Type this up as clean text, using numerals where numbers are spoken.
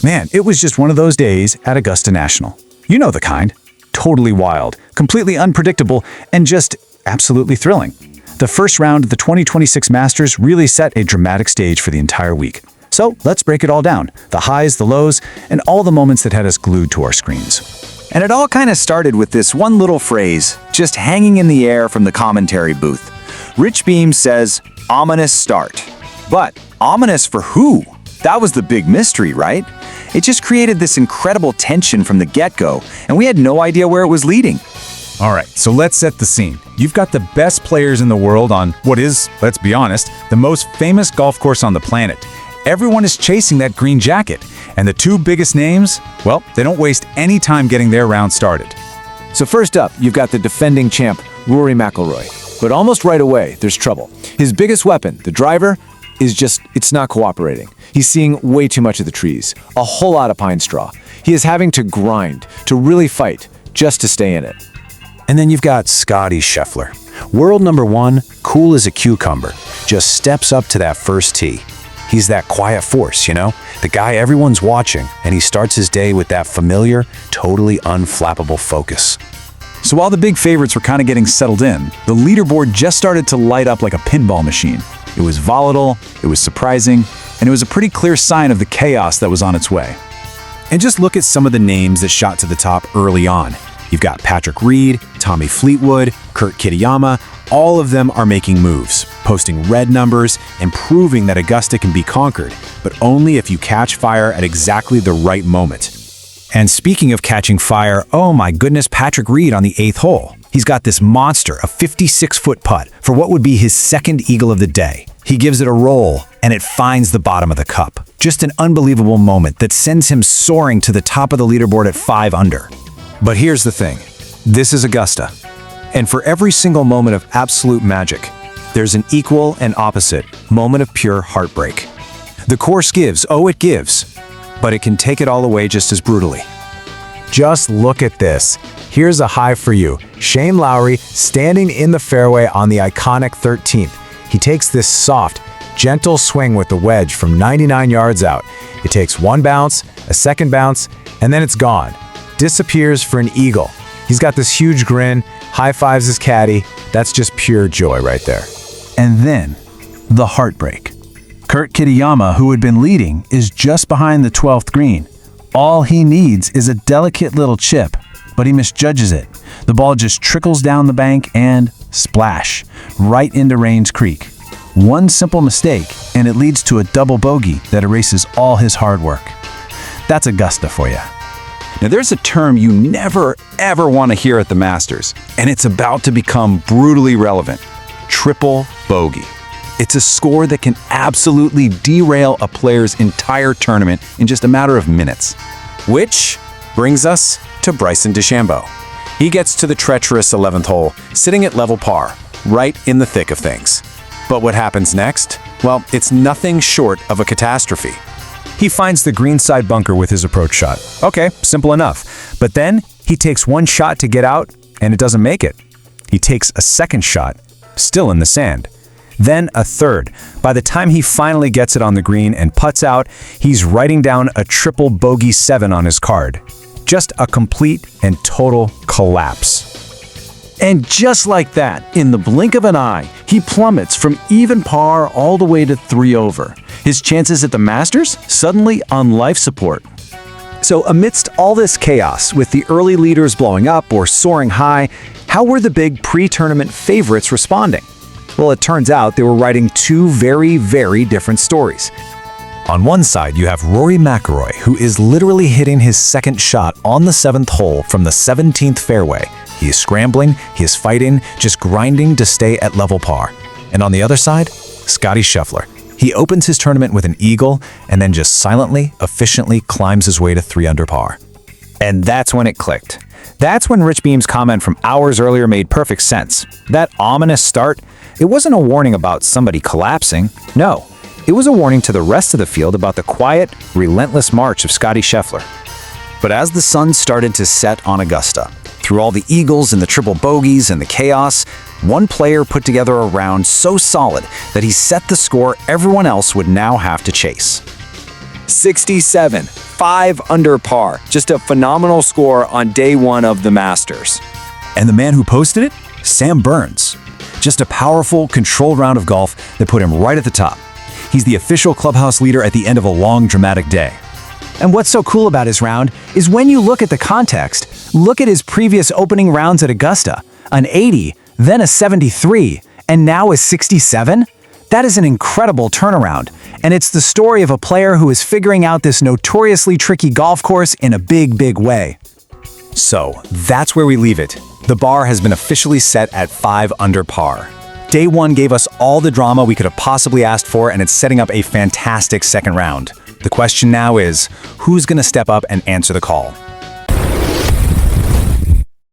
Man, it was just one of those days at Augusta National. You know the kind. Totally wild, completely unpredictable, and just absolutely thrilling. The first round of the 2026 Masters really set a dramatic stage for the entire week. So let's break it all down. The highs, the lows, and all the moments that had us glued to our screens. And it all kind of started with this one little phrase, just hanging in the air from the commentary booth. Rich Beem says, "Ominous start." But ominous for who? That was the big mystery, right? It just created this incredible tension from the get-go, and we had no idea where it was leading. All right, so let's set the scene. You've got the best players in the world on what is, let's be honest, the most famous golf course on the planet. Everyone is chasing that green jacket, and the two biggest names, well, they don't waste any time getting their round started. So first up, you've got the defending champ, Rory McIlroy. But almost right away, there's trouble. His biggest weapon, the driver, it's not cooperating. He's seeing way too much of the trees, a whole lot of pine straw. He is having to grind, to really fight, just to stay in it. And then you've got Scottie Scheffler. World number one, cool as a cucumber, just steps up to that first tee. He's that quiet force, the guy everyone's watching, and he starts his day with that familiar, totally unflappable focus. So while the big favorites were kind of getting settled in, the leaderboard just started to light up like a pinball machine. It was volatile, it was surprising, and it was a pretty clear sign of the chaos that was on its way. And just look at some of the names that shot to the top early on. You've got Patrick Reed, Tommy Fleetwood, Kurt Kitayama. All of them are making moves, posting red numbers, and proving that Augusta can be conquered, but only if you catch fire at exactly the right moment. And speaking of catching fire, oh my goodness, Patrick Reed on the 8th hole. He's got this monster, a 56-foot putt, for what would be his second eagle of the day. He gives it a roll, and it finds the bottom of the cup. Just an unbelievable moment that sends him soaring to the top of the leaderboard at 5 under. But here's the thing. This is Augusta. And for every single moment of absolute magic, there's an equal and opposite moment of pure heartbreak. The course gives, oh it gives, but it can take it all away just as brutally. Just look at this. Here's a high for you. Shane Lowry standing in the fairway on the iconic 13th. He takes this soft, gentle swing with the wedge from 99 yards out. It takes one bounce, a second bounce, and then it's gone. Disappears for an eagle. He's got this huge grin, high-fives his caddy. That's just pure joy right there. And then, the heartbreak. Kurt Kitayama, who had been leading, is just behind the 12th green. All he needs is a delicate little chip, but he misjudges it. The ball just trickles down the bank and splash, right into Rains Creek. One simple mistake, and it leads to a double bogey that erases all his hard work. That's Augusta for you. Now there's a term you never, ever want to hear at the Masters, and it's about to become brutally relevant. Triple bogey. It's a score that can absolutely derail a player's entire tournament in just a matter of minutes. Which brings us to Bryson DeChambeau. He gets to the treacherous 11th hole, sitting at level par, right in the thick of things. But what happens next? Well, it's nothing short of a catastrophe. He finds the greenside bunker with his approach shot. Okay, simple enough. But then he takes one shot to get out, and it doesn't make it. He takes a second shot, still in the sand. Then a third. By the time he finally gets it on the green and putts out, he's writing down a triple bogey 7 on his card. Just a complete and total collapse. And just like that, in the blink of an eye, he plummets from even par all the way to 3 over. His chances at the Masters suddenly on life support. So amidst all this chaos, with the early leaders blowing up or soaring high, how were the big pre-tournament favorites responding? Well, it turns out they were writing two very, very different stories. On one side, you have Rory McIlroy, who is literally hitting his second shot on the 7th hole from the 17th fairway. He is scrambling, he is fighting, just grinding to stay at level par. And on the other side, Scottie Scheffler. He opens his tournament with an eagle and then just silently, efficiently climbs his way to 3 under par. And that's when it clicked. That's when Rich Beem's comment from hours earlier made perfect sense. That ominous start, it wasn't a warning about somebody collapsing. No, it was a warning to the rest of the field about the quiet, relentless march of Scottie Scheffler. But as the sun started to set on Augusta, through all the eagles and the triple bogeys and the chaos, one player put together a round so solid that he set the score everyone else would now have to chase. 67, 5 under par. Just a phenomenal score on day 1 of the Masters. And the man who posted it? Sam Burns. Just a powerful, controlled round of golf that put him right at the top. He's the official clubhouse leader at the end of a long, dramatic day. And what's so cool about his round is when you look at the context, look at his previous opening rounds at Augusta, an 80, then a 73, and now a 67? That is an incredible turnaround, and it's the story of a player who is figuring out this notoriously tricky golf course in a big, big way. So, that's where we leave it. The bar has been officially set at 5 under par. Day 1 gave us all the drama we could have possibly asked for, and it's setting up a fantastic second round. The question now is, who's going to step up and answer the call?